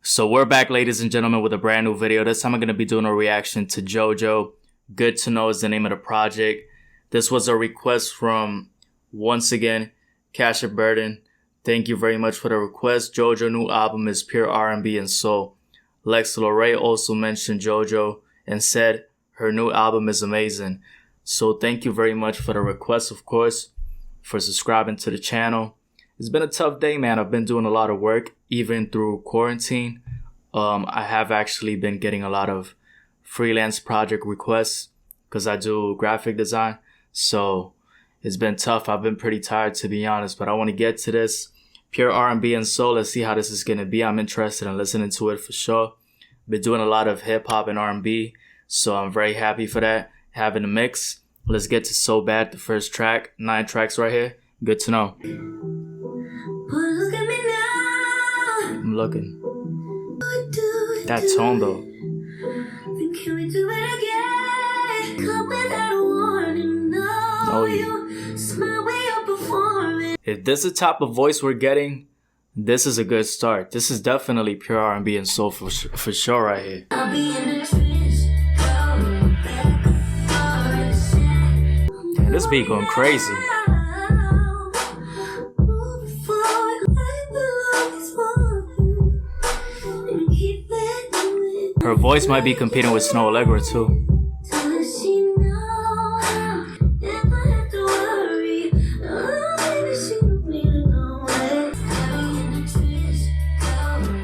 So we're back, ladies and gentlemen, with a brand new video. This time I'm going to be doing a reaction to Jojo. Good to Know is the name of the project. This was a request from, once again, Cash Burden. Thank you very much for the request. Jojo new album is pure R&B and soul. Lex Lorray also mentioned Jojo and said her new album is amazing. So thank you very much for the request, of course, for subscribing to the channel. It's been a tough day, man. I've been doing a lot of work, even through quarantine. I have actually been getting a lot of freelance project requests because I do graphic design. So it's been tough. I've been pretty tired, to be honest, but I want to get to this. Pure R&B and soul. Let's see how this is going to be. I'm interested in listening to it for sure. Been doing a lot of hip hop and R&B, so I'm very happy for that. Having a mix. Let's get to So Bad, the first track. 9 tracks right here. Good to know. Look at me now. I'm looking. That tone though. Can we do it again? Come without a warning. No, Oh yeah. smile way you're performing. If this is the type of voice we're getting, this is a good start. This is definitely pure R&B and soul for sure right here. I'll be in the streets. Damn, this beat going crazy. Her voice might be competing with Snow Allegra too.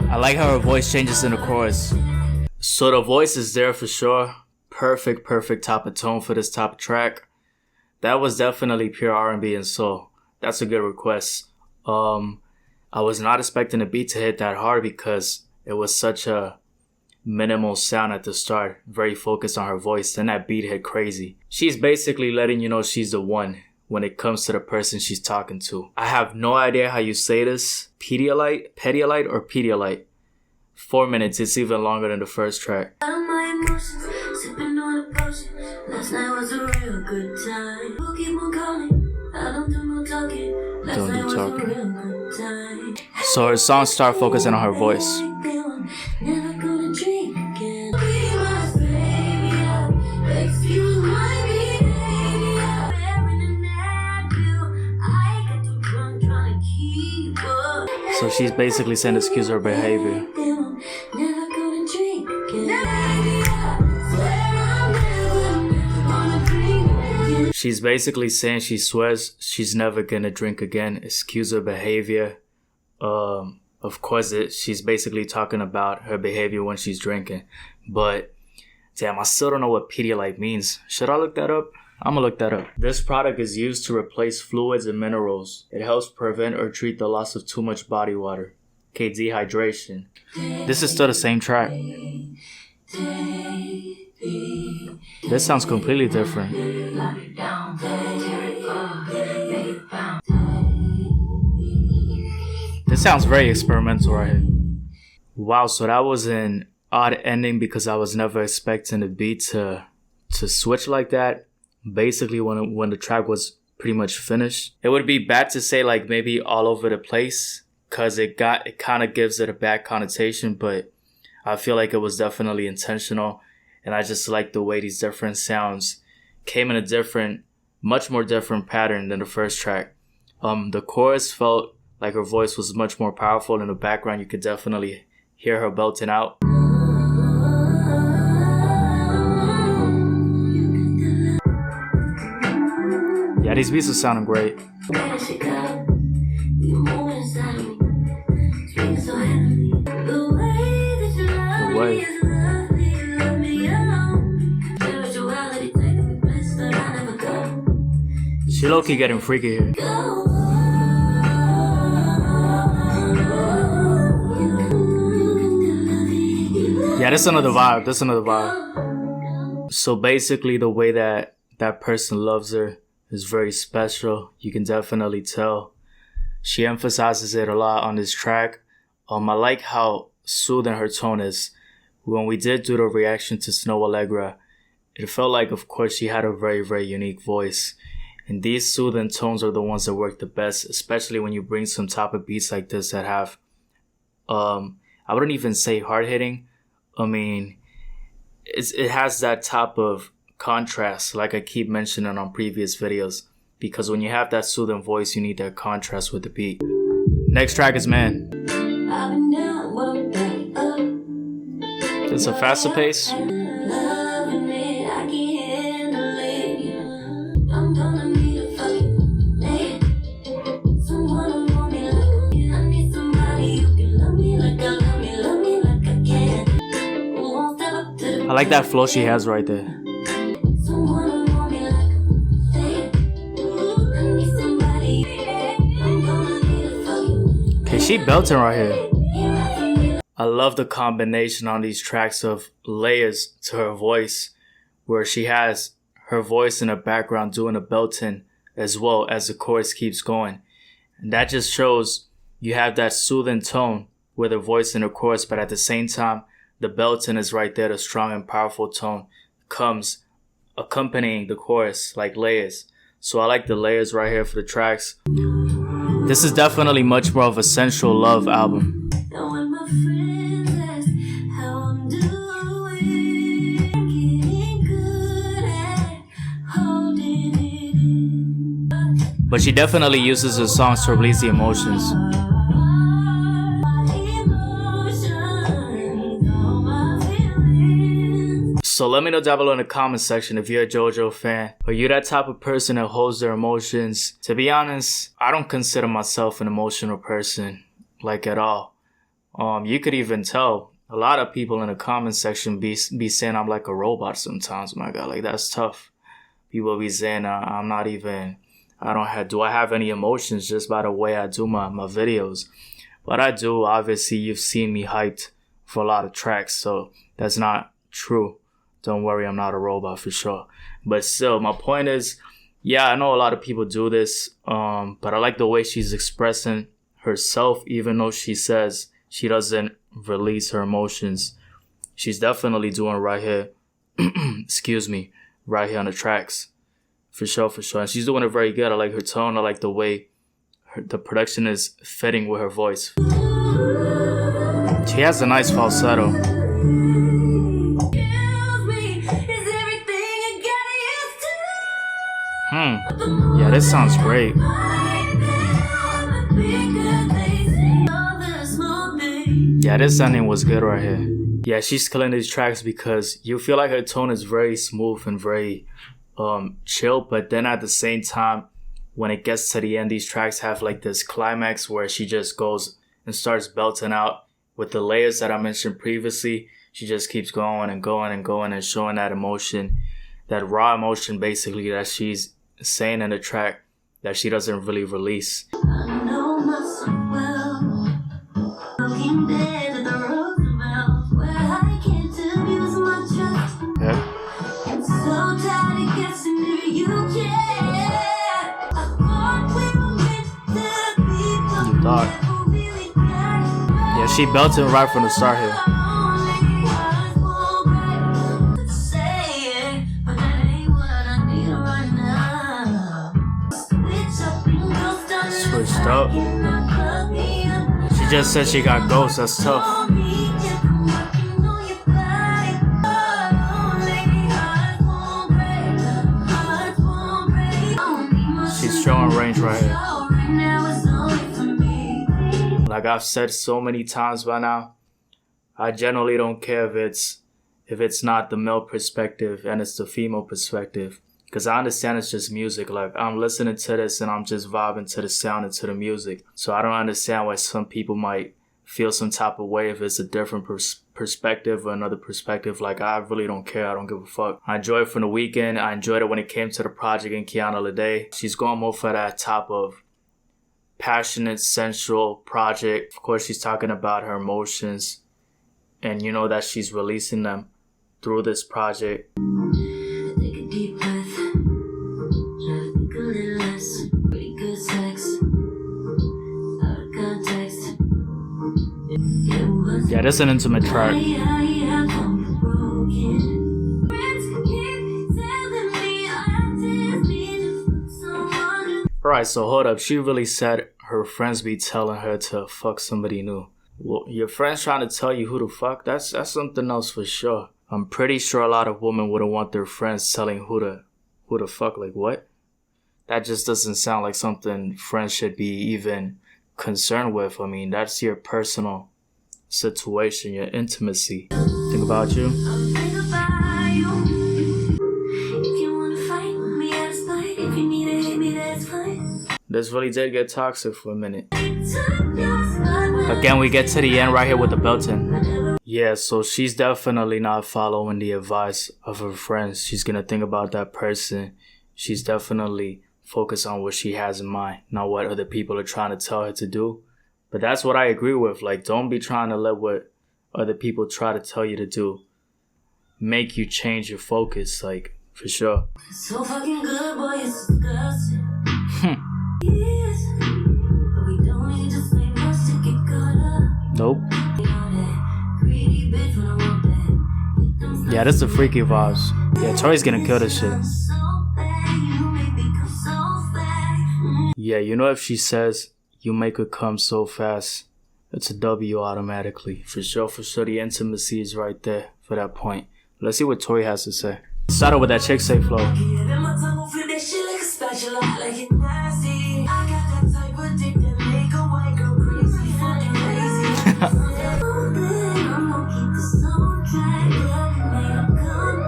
I like how her voice changes in the chorus. So the voice is there for sure. Perfect type of tone for this type of track. That was definitely pure R&B and soul. That's a good request. I was not expecting the beat to hit that hard because it was such a minimal sound at the start. Very focused on her voice. Then that beat hit crazy. She's basically letting you know she's the one when it comes to the person she's talking to. I have no idea how you say this. Pedialyte or Pedialyte. 4 minutes. It's even longer than the first track. My emotions, sipping on a potion. Last night was a real good time. We'll keep on calling. I don't do no talking. Last Don't do night was a talking. real good time. So her songs start focusing on her voice. Never gonna drink again. Be my savior. Excuse my behavior. Wearing a napkin. I get too drunk trying to keep up. So she's basically saying excuse her behavior. Never gonna drink again. Swear I'm never gonna drink again. She's basically saying she swears she's never gonna drink again. Excuse her behavior. Of course, she's basically talking about her behavior when she's drinking. But, damn, I still don't know what Pedialyte means. Should I look that up? I'm gonna look that up. This product is used to replace fluids and minerals. It helps prevent or treat the loss of too much body water. Okay, dehydration. This is still the same track. This sounds completely different. This sounds very experimental right here. Wow, so that was an odd ending because I was never expecting the beat to switch like that. Basically, when the track was pretty much finished. It would be bad to say like maybe all over the place because it kind of gives it a bad connotation, but I feel like it was definitely intentional. And I just like the way these different sounds came in a much more different pattern than the first track. The chorus felt like her voice was much more powerful. In the background, you could definitely hear her belting out. Yeah, these beats are sounding great. The way. She low-key getting freaky here. Yeah, this is another vibe. So basically the way that person loves her is very special. You can definitely tell. She emphasizes it a lot on this track. I like how soothing her tone is. When we did do the reaction to Snow Allegra, it felt like, of course, she had a very, very unique voice. And these soothing tones are the ones that work the best, especially when you bring some type of beats like this that have I wouldn't even say hard-hitting. I mean, it has that type of contrast, like I keep mentioning on previous videos, because when you have that soothing voice, you need that contrast with the beat. Next track is Man. It's a faster pace. I like that flow she has right there. Okay, she belting right here. I love the combination on these tracks of layers to her voice, where she has her voice in the background doing a belting as well as the chorus keeps going. And that just shows you have that soothing tone with her voice in the chorus, but at the same time, the belting is right there. The strong and powerful tone comes accompanying the chorus like layers. So I like the layers right here for the tracks. This is definitely much more of a sensual love album. But she definitely uses her songs to release the emotions. So let me know down below in the comment section if you're a Jojo fan. Are you that type of person that holds their emotions? To be honest, I don't consider myself an emotional person, like at all. You could even tell a lot of people in the comment section be saying I'm like a robot sometimes. My God, like that's tough. People be saying do I have any emotions just by the way I do my videos? But I do. Obviously, you've seen me hyped for a lot of tracks, so that's not true. Don't worry, I'm not a robot for sure. But still, my point is, yeah, I know a lot of people do this, but I like the way she's expressing herself, even though she says she doesn't release her emotions. She's definitely doing right here, excuse me, right here on the tracks. For sure. And she's doing it very good. I like her tone. I like the way the production is fitting with her voice. She has a nice falsetto. Yeah, this sounds great. Yeah, this ending was good right here. Yeah, she's killing these tracks because you feel like her tone is very smooth and very chill, but then at the same time, when it gets to the end, these tracks have like this climax where she just goes and starts belting out with the layers that I mentioned previously. She just keeps going and going and going and showing that emotion, that raw emotion basically that she's saying in the track that she doesn't really release. I know myself well. Looking dead at the Roosevelt, where I can't abuse my trust. Yeah. I'm so tired of guessing if you care. I thought we were meant to be. You thought. Yeah, she belted right from the start here. Switched up. She just said she got ghosts. That's tough. She's showing range right here. Like I've said so many times by now, I generally don't care if it's not the male perspective and it's the female perspective. Because I understand it's just music. Like, I'm listening to this and I'm just vibing to the sound and to the music. So I don't understand why some people might feel some type of way if it's a different perspective or another perspective. Like, I really don't care. I don't give a fuck. I enjoyed it from the weekend. I enjoyed it when it came to the project and Kiana Lede. She's going more for that type of passionate, sensual project. Of course, she's talking about her emotions and you know that she's releasing them through this project. Take a deep breath. Yeah, this is an intimate track. Alright, so hold up. She really said her friends be telling her to fuck somebody new. Well, your friend's trying to tell you who the fuck, that's something else for sure. I'm pretty sure a lot of women wouldn't want their friends telling who the fuck, like what? That just doesn't sound like something friends should be even concerned with. I mean, that's your personal situation, your intimacy. Think about you. Think about you. If you wanna fight with me, that's fine. If you need to hit me, that's fine. This really did get toxic for a minute. Again, we get to the end right here with the Belton. Yeah, so she's definitely not following the advice of her friends. She's gonna think about that person. She's definitely focused on what she has in mind, not what other people are trying to tell her to do. But that's what I agree with. Like, don't be trying to let what other people try to tell you to do make you change your focus, like, for sure. So fucking good, boy, it's disgusting. Yes, but we don't need to say much to get caught up. Nope. You know that greedy bitch when I want that. Yeah, that's the freaky vibes. Yeah, Tory's gonna kill this shit. So bad, you make me come so fast. Yeah, you know, if she says you make her come so fast, it's a W automatically. For sure, the intimacy is right there for that point. Let's see what Tory has to say. Started with that chick say flow. Yeah, then my tongue will flip that shit like a spatula, like it nasty. I got that type of dick that make a white girl crazy, fucking crazy. I'm gonna keep this on track, yeah, make 'em come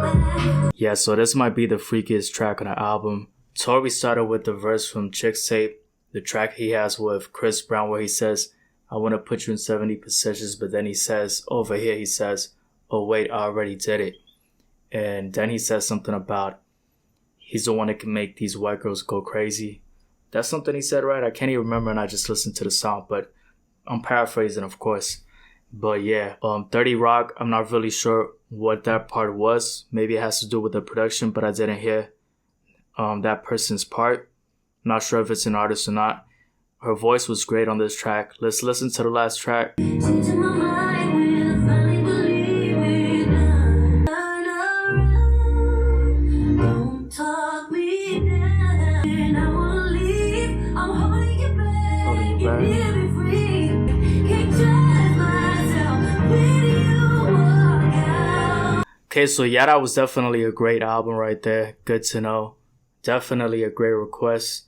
back. Yeah, so this might be the freakiest track on the album. Tory started with the verse from Chick's Tape, the track he has with Chris Brown, where he says, I want to put you in 70 positions, but then he says, over here he says, oh wait, I already did it. And then he says something about he's the one that can make these white girls go crazy. That's something he said, right? I can't even remember, and I just listened to the song, but I'm paraphrasing, of course. But yeah, 30 Rock, I'm not really sure what that part was. Maybe it has to do with the production, but I didn't hear that person's part. Not sure if it's an artist or not. Her voice was great on this track. Let's listen to the last track. Into my mind, will finally believe it now. Turn around, don't talk me down. I wanna leave, I'm holding you back. Holding you back. Give me free, can't trust myself when you walk out. Okay, so yeah, that was definitely a great album right there. Good to know. Definitely a great request.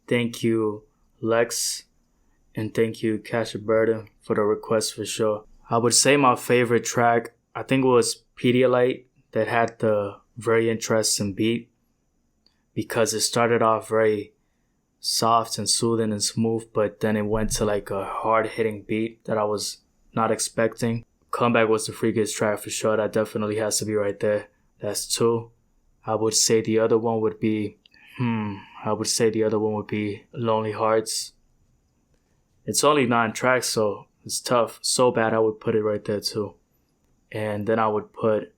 Thank you, Lex, and thank you, Cash Burden, for the request for sure. I would say my favorite track, I think it was Pedialyte, that had the very interesting beat, because it started off very soft and soothing and smooth, but then it went to like a hard-hitting beat that I was not expecting. Comeback was the freakiest track for sure. That definitely has to be right there. That's 2. I would say the other one would be Lonely Hearts. It's only 9 tracks, so it's tough. So Bad, I would put it right there too. And then I would put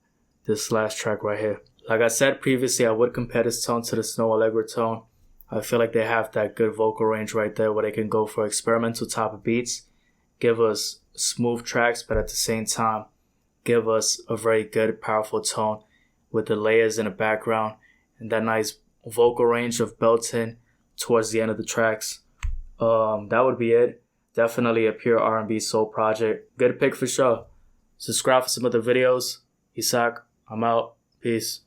this last track right here. Like I said previously, I would compare this tone to the Snow Allegra tone. I feel like they have that good vocal range right there where they can go for experimental type of beats, give us smooth tracks, but at the same time, give us a very good, powerful tone with the layers in the background and that nice vocal range of Belton towards the end of the tracks. That would be it. Definitely a pure R&B soul project. Good pick for sure. Subscribe for some other videos. Isak, I'm out. Peace.